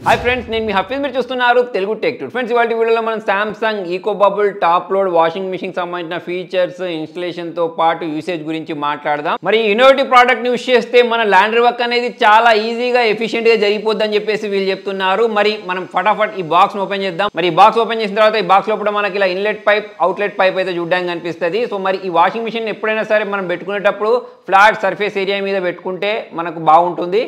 Hi friends నేను మీ హఫీజ్ మీరు చూస్తున్నారు తెలుగు టెక్ టూర్ ఫ్రెండ్స్ ఇవాల్టి వీడియోలో మనం Samsung eco bubble top load washing machine సంబంధించిన ఫీచర్స్ ఇన్స్టలేషన్ తో పాటు యూసేజ్ గురించి మాట్లాడదాం మరి ఇన్నోవేటివ్ ప్రోడక్ట్ ని యూస్ చేస్తే మన లాండ్రీ వర్క్ అనేది చాలా ఈజీగా ఎఫిషియెంట్ గా జరిగిపోద్దని చెప్పేసి వీళ్ళు చెప్తున్నారు మరి మనం ఫటాఫట్ ఈ బాక్స్ ఓపెన్ చేద్దాం మరి ఈ బాక్స్ ఓపెన్ చేసిన తర్వాత ఈ బాక్స్ లోపల మనకి ఇలా ఇన్లెట్ పైప్ అవుట్లెట్ పైప్ అయితే చూడడానికి కనిపిస్తుంది సో మరి ఈ వాషింగ్ మెషిన్ ఎప్పుడైనా సరే మనం పెట్టుకునేటప్పుడు ఫ్లాట్ సర్ఫేస్ ఏరియా మీద పెట్టుకుంటే మనకు బాగుంటుంది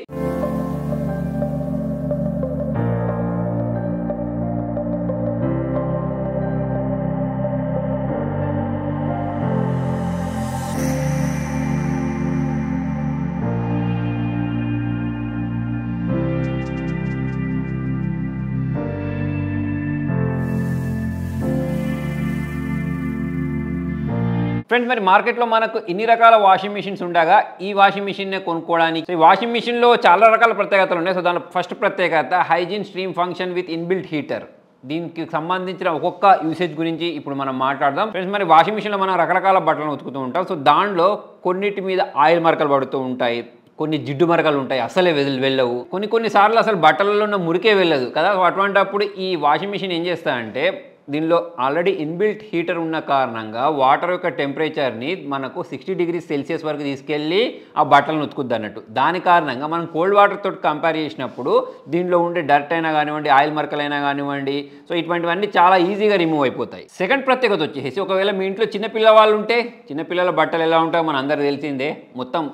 ఫ్రెండ్స్ మరి మార్కెట్లో మనకు ఇన్ని రకాల వాషింగ్ మెషిన్స్ ఉండగా ఈ వాషింగ్ మెషిన్నే కొనుక్కోవడానికి ఈ వాషింగ్ మెషిన్లో చాలా రకాల ప్రత్యేకతలు ఉన్నాయి సో దాని ఫస్ట్ ప్రత్యేకత hygiene stream function with inbuilt heater దీనికి సంబంధించిన ఒక్కొక్క యూసేజ్ గురించి ఇప్పుడు మనం మాట్లాడదాం ఫ్రెండ్స్ మరి వాషింగ్ మెషిన్లో మనం రకరకాల బట్టలను ఉతుకుతూ ఉంటాం సో దానిలో కొన్నిటి మీద ఆయిల్ మరకలు పడుతూ ఉంటాయి కొన్ని జిడ్డు మరకలు ఉంటాయి అసలే వెళ్ళవు కొన్నిసార్లు అసలు బట్టలలో ఉన్న మురికే వెళ్ళదు కదా సో అటువంటిప్పుడు ఈ వాషింగ్ మెషిన్ ఏం చేస్తా అంటే దీనిలో ఆల్రెడీ ఇన్బిల్ట్ హీటర్ ఉన్న కారణంగా వాటర్ యొక్క టెంపరేచర్ని మనకు 60 డిగ్రీస్ సెల్సియస్ వరకు తీసుకెళ్ళి ఆ బట్టలను ఉతుకుద్ది అన్నట్టు దాని కారణంగా మనం కోల్డ్ వాటర్ తోటి కంపేర్ చేసినప్పుడు దీనిలో ఉండే డర్ట్ అయినా కానివ్వండి ఆయిల్ మరకలైనా కానివ్వండి సో ఇటువంటివన్నీ చాలా ఈజీగా రిమూవ్ అయిపోతాయి సెకండ్ ప్రత్యేకత వచ్చేసి ఒకవేళ మీ ఇంట్లో చిన్నపిల్లవాళ్ళు ఉంటే చిన్నపిల్లల బట్టలు ఎలా ఉంటాయో మన అందరూ తెలిసిందే మొత్తం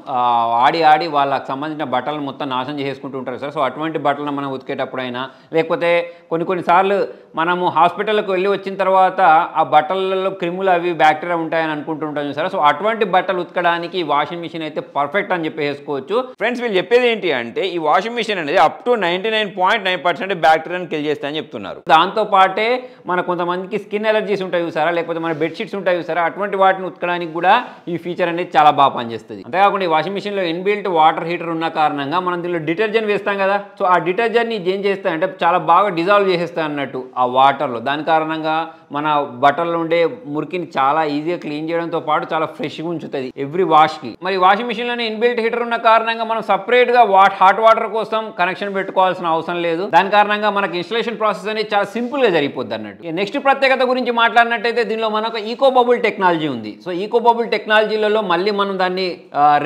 ఆడి వాళ్ళకి సంబంధించిన బట్టలను మొత్తం నాశనం చేసుకుంటూ ఉంటారు సార్ సో అటువంటి బట్టలను మనం ఉతికేటప్పుడైనా లేకపోతే కొన్నిసార్లు మనము హాస్పిటల్కి వెళ్ళి వచ్చిన తర్వాత ఆ బట్టలలో క్రిములు అవి బ్యాక్టీరియా ఉంటాయని అనుకుంటుంటాం సార్ సో అటువంటి బట్టలు ఉతకడానికి వాషింగ్ మిషన్ అయితే పర్ఫెక్ట్ అని చెప్పేసుకోవచ్చు ఫ్రెండ్స్ వీళ్ళు చెప్పేది ఏంటి అంటే ఈ వాషింగ్ మిషన్ అనేది అప్ టు 99.9% బ్యాక్టీరియాని కిల్ చేస్తాయని చెప్తున్నారు దాంతో పాటే మన కొంతమందికి స్కిన్ ఎలర్జీస్ ఉంటాయి చూసారా లేకపోతే మన బెడ్షీట్స్ ఉంటాయి చూసారా అటువంటి వాటిని ఉతకడానికి కూడా ఈ ఫీచర్ అనేది చాలా బాగా పనిచేస్తుంది అంతేకాకుండా ఈ వాషింగ్ మిషన్లో ఇన్బిల్ట్ వాటర్ హీటర్ ఉన్న కారణంగా మనం దీనిలో డిటర్జెంట్ వేస్తాం కదా సో ఆ డిటర్జెంట్ని ఏం చేస్తాయంటే చాలా బాగా డిజాల్వ్ చేసేస్తాయి అన్నట్టు ఆ వాటర్లో దాని కారణంగా మన బట్టల్లో ఉండే మురికిని చాలా ఈజీగా క్లీన్ చేయడంతో పాటు చాలా ఫ్రెష్గా ఉంచుతుంది ఎవ్రీ వాష్కి మరి వాషింగ్ మిషన్లోనే ఇన్బిల్ట్ హీటర్ ఉన్న కారణంగా మనం సపరేట్గా హాట్ వాటర్ కోసం కనెక్షన్ పెట్టుకోవాల్సిన అవసరం లేదు దాని కారణంగా మనకి ఇన్స్టలేషన్ ప్రాసెస్ అనేది చాలా సింపుల్గా జరిగిపోద్ది అన్నట్టు నెక్స్ట్ ప్రత్యేకత గురించి మాట్లాడినట్టయితే దీనిలో మనకు ఈకో బబుల్ టెక్నాలజీ ఉంది సో ఈకో బబుల్ టెక్నాలజీలలో మళ్ళీ మనం దాన్ని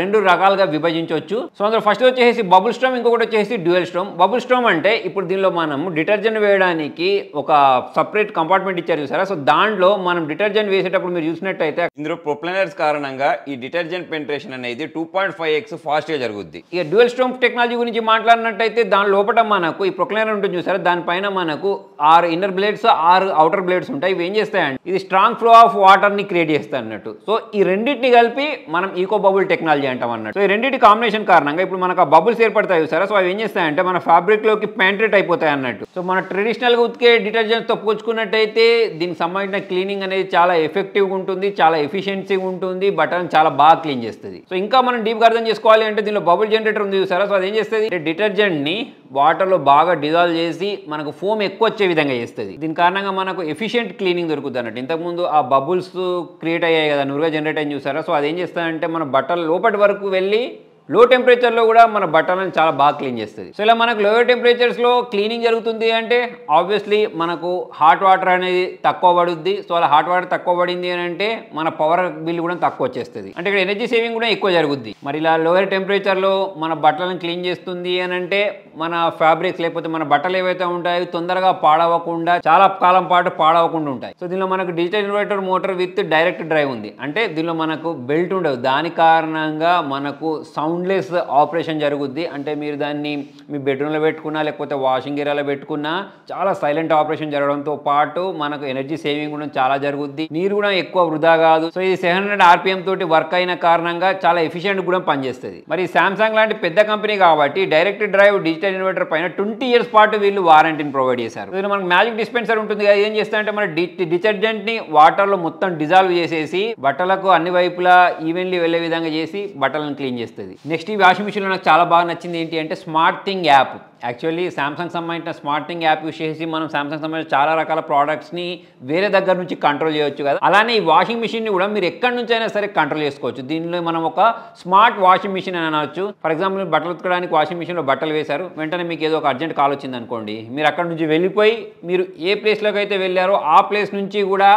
రెండు రకాలుగా విభజించవచ్చు సో అందులో ఫస్ట్ వచ్చేసి బబుల్ స్ట్రోమ్ ఇంకొకటి వచ్చేసి డ్యూయల్ స్ట్రోమ్ బబుల్ స్ట్రోమ్ అంటే ఇప్పుడు దీనిలో మనం డిటర్జెంట్ వేయడానికి ఒక సపరేట్ కంపార్ట్మెంట్ ఇచ్చారు చూసారా సో దాంట్లో మనం డిటర్జెంట్ వేసేటప్పుడు మీరు చూసినట్టయితే ఇందులో ప్రొపెలర్స్ కారణంగా ఈ డిటర్జెంట్ పెనిట్రేషన్ అనేది 2.5x ఫాస్ట్ గా జరుగుద్ది ఇక డ్యూయల్ స్ట్రోమ్ టెక్నాలజీ గురించి మాట్లాడినట్టయితే దాని లోపల మనకు ఈ ప్రొపెలర్ ఉంటుంది చూసారా దానిపైన మనకు 6 ఇన్నర్ బ్లేడ్స్ 6 అవుటర్ బ్లేడ్స్ ఉంటాయి ఇవి ఏం చేస్తాయంటే ఇది స్ట్రాంగ్ ఫ్లో ఆఫ్ వాటర్ ని క్రియేట్ చేస్తాయి అన్నట్టు సో ఈ రెండింటిని కలిపి మనం ఈకో బబుల్ టెక్నాలజీ అంటాం అన్నట్టు సో ఈ రెండింటి కాంబినేషన్ కారణంగా ఇప్పుడు మనకు ఆ బబుల్స్ ఏర్పడతాయి చూసారా సో అవి ఏం చేస్తాయంటే మన ఫ్యాబ్రిక్ లోకి పెనిట్రేట్ అయిపోతాయి అన్నట్టు సో మన ట్రెడిషనల్ గా ఉతికే డిటర్జెంట్ తో పోల్చుకున్నట్టయితే దీనికి సంబంధించిన క్లీనింగ్ అనేది చాలా ఎఫెక్టివ్గా ఉంటుంది చాలా ఎఫిషియన్సీగా ఉంటుంది బట్టలను చాలా బాగా క్లీన్ చేస్తుంది సో ఇంకా మనం డీప్గా అర్థం చేసుకోవాలి అంటే దీనిలో బబుల్ జనరేటర్ ఉంది చూసారా సో అది ఏం చేస్తుంది డిటర్జెంట్ని వాటర్లో బాగా డిజాల్వ్ చేసి మనకు ఫోమ్ ఎక్కువ వచ్చే విధంగా చేస్తుంది దీని కారణంగా మనకు ఎఫిషియెంట్ క్లీనింగ్ దొరుకుతుంది అన్నట్టు ఇంతకుముందు ఆ బబుల్స్ క్రియేట్ అయ్యాయి కదా నురుగా జనరేట్ అయ్యి చూసారా సో అది ఏం చేస్తుందంటే మన బట్టల లోపటి వరకు వెళ్ళి లో టెంపరేచర్లో కూడా మన బట్టలను చాలా బాగా క్లీన్ చేస్తుంది సో ఇలా మనకు లోయర్ టెంపరేచర్స్లో క్లీనింగ్ జరుగుతుంది అంటే ఆబ్వియస్లీ మనకు హాట్ వాటర్ అనేది తక్కువ పడుద్ది సో అలా హాట్ వాటర్ తక్కువ పడింది అని అంటే మన పవర్ బిల్ కూడా తక్కువ వచ్చేస్తుంది అంటే ఇక్కడ ఎనర్జీ సేవింగ్ కూడా ఎక్కువ జరుగుద్ది మరి ఇలా లోయర్ టెంపరేచర్లో మన బట్టలను క్లీన్ చేస్తుంది అని అంటే మన ఫ్యాబ్రిక్స్ లేకపోతే మన బట్టలు ఏవైతే ఉంటాయో తొందరగా పాడవకుండా చాలా కాలం పాటు పాడవకుండా ఉంటాయి సో దీనిలో మనకు digital inverter motor with direct drive ఉంది అంటే దీనిలో మనకు బెల్ట్ ఉండదు దాని కారణంగా మనకు సౌండ్లెస్ ఆపరేషన్ జరుగుద్ది అంటే మీరు దాన్ని మీ బెడ్రూమ్లో పెట్టుకున్నా లేకపోతే వాషింగ్ ఏరియాలో పెట్టుకున్నా చాలా సైలెంట్ ఆపరేషన్ జరగడంతో పాటు మనకు ఎనర్జీ సేవింగ్ కూడా చాలా జరుగుద్ది నీరు కూడా ఎక్కువ వృధా కాదు సో ఇది 700 RPM తోటి వర్క్ అయిన కారణంగా చాలా ఎఫిషియెంట్ కూడా పనిచేస్తుంది మరి సామ్సంగ్ లాంటి పెద్ద కంపెనీ కాబట్టి డైరెక్ట్ డ్రైవ్ డిజిటల్ ఇన్వర్టర్ పైన 20 years పాటు వీళ్ళు వారంటీని ప్రొవైడ్ చేశారు దీనిలో మనకు మ్యాజిక్ డిస్పెన్సర్ ఉంటుంది కదా ఏం చేస్తారంటే మన డిటర్జెంట్ ని వాటర్ లో మొత్తం డిజాల్వ్ చేసేసి బట్టలకు అన్ని వైపులా ఈవెన్లీ వెళ్లే విధంగా చేసి బట్టలను క్లీన్ చేస్తుంది నెక్స్ట్ ఈ వాషింగ్ మిషన్లో నాకు చాలా బాగా నచ్చింది ఏంటి అంటే smart thing app. Actually Samsung సంబంధించిన స్మార్ట్ థింగ్ యాప్ యూస్ చేసి మనం సామ్సంగ్ సంబంధించిన చాలా రకాల ప్రోడక్ట్స్ని వేరే దగ్గర నుంచి కంట్రోల్ చేయొచ్చు కదా. అలానే ఈ వాషింగ్ మిషన్ని కూడా మీరు ఎక్కడి నుంచి అయినా సరే కంట్రోల్ చేసుకోవచ్చు. దీనిలో మనం ఒక స్మార్ట్ వాషింగ్ మిషన్ అని అనవచ్చు. ఫర్ ఎగ్జాంపుల్ బట్టలు ఉతకడానికి వాషింగ్ మిషన్లో బట్టలు వేశారు, వెంటనే మీకు ఏదో ఒక అర్జెంట్ కాల్ వచ్చింది అనుకోండి, మీరు అక్కడ నుంచి వెళ్ళిపోయి మీరు ఏ ప్లేస్లోకి అయితే వెళ్ళారో ఆ ప్లేస్ నుంచి కూడా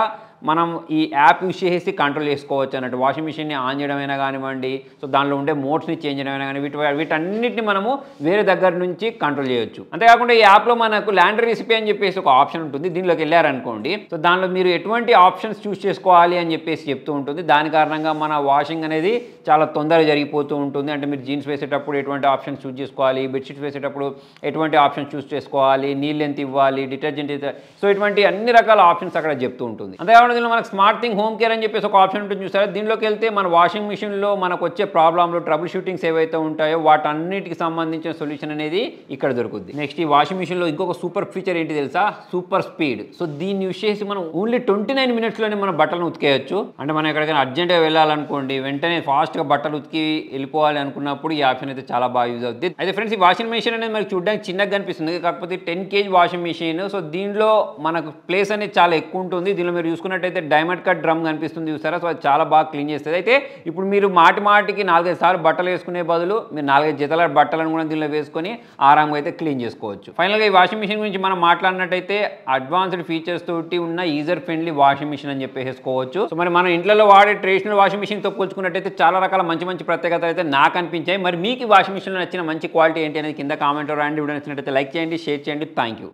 మనం ఈ యాప్ యూస్ చేసి కంట్రోల్ చేసుకోవచ్చు అన్నట్టు. వాషింగ్ మిషన్ని ఆన్ చేయడమైనా కానివ్వండి, సో దానిలో ఉండే మోడ్స్ని చేంజ్ చేయడమైనా కానీ వీటన్నిటిని మనము వేరే దగ్గర నుంచి కంట్రోల్ చేయొచ్చు. అంతేకాకుండా ఈ యాప్లో మనకు లాండ్రీ రెసిపీ అని చెప్పేసి ఒక ఆప్షన్ ఉంటుంది. దీనిలోకి వెళ్ళారనుకోండి, సో దానిలో మీరు ఎటువంటి ఆప్షన్స్ చూస్ చేసుకోవాలి అని చెప్పేసి చెప్తూ ఉంటుంది. దాని కారణంగా మన వాషింగ్ అనేది చాలా తొందరగా జరిగిపోతూ ఉంటుంది. అంటే మీరు జీన్స్ వేసేటప్పుడు ఎటువంటి ఆప్షన్స్ చూస్ చేసుకోవాలి, బెడ్షీట్స్ వేసేటప్పుడు ఎటువంటి ఆప్షన్స్ చూస్ చేసుకోవాలి, నీళ్ళు ఎంత ఇవ్వాలి, డిటర్జెంట్ ఎంత, సో ఇటువంటి అన్ని రకాల ఆప్షన్స్ అక్కడ చెప్తూ ఉంటుంది. అంతేకాకుండా దీనిలో మనకు స్మార్ట్ థింగ్ హోమ్ కేర్ అని చెప్పేసి ఒక ఆప్షన్ ఉంటుంది చూసారా. దీనిలోకి వెళ్తే మన వాషింగ్ మిషన్లో మనకు వచ్చే ప్రాబ్లంలు, ట్రబుల్ షూటింగ్స్ ఏవైతే ఉంటాయో వాటన్నిటికి సంబంధించిన సొల్యూషన్ అనేది ఇక్కడ దొరుకుతుంది. నెక్స్ట్ ఈ వాషింగ్ మిషన్లో ఇంకొక సూపర్ ఫీచర్ ఏంటి తెలుసా, సూపర్ స్పీడ్. సో దీన్ని యూస్ చేసి మనం ఓన్లీ 29 మినిట్స్లోనే మన బట్టలను ఉతికేయచ్చు. అంటే మనం ఎక్కడికైనా అర్జెంట్గా వెళ్ళాలనుకోండి, వెంటనే ఫాస్ట్గా బట్టలు ఉతికి వెళ్ళిపోవాలి అనుకున్నప్పుడు ఈ ఆప్షన్ అయితే చాలా బాగా యూజ్ అవుతుంది. అయితే ఫ్రెండ్స్, ఈ వాషింగ్ మిషన్ అనేది మనకి చూడడానికి చిన్నగా కనిపిస్తుంది, కాకపోతే 10 kg వాషింగ్ మిషన్. సో దీనిలో మనకు ప్లేస్ అనేది చాలా ఎక్కువ ఉంటుంది. దీనిలో మీరు చూసుకున్నట్టయితే డైమండ్ కట్ డ్రమ్ కనిపిస్తుంది చూసారా. సో అది చాలా బాగా క్లీన్ చేస్తుంది. అయితే ఇప్పుడు మీరు మాటికి 4-5 సార్లు బట్టలు వేసుకునే బదులు మీరు 4-5 జతల బట్టలను కూడా దీనిలో వేసుకొని ఆరాంగా అయితే క్లీన్ చేసుకోవచ్చు. ఫైనల్గా ఈ వాషింగ్ మిషన్ గురించి మనం మాట్లాడినట్టయితే అడ్వాన్స్డ్ ఫీచర్స్ తోటి ఉన్న యూజర్ ఫ్రెండ్లీ వాషింగ్ మిషన్ అని చెప్పేసుకోవచ్చు. సో మరి మన ఇంట్లో వాడే ట్రెడిషనల్ వాషింగ్ మిషన్తో పోల్చుకున్నట్టయితే చాలా రకాల మంచి ప్రత్యేకతలు అయితే నాకు అనిపించాయి. మరి మీకు ఈ వాషింగ్ మిషన్లో నచ్చిన మంచి క్వాలిటీ ఏంటి అనేది కింద కామెంట్లో రాండి. వీడియో నచ్చినట్టయితే లైక్ చేయండి, షేర్ చేయండి. Thank you.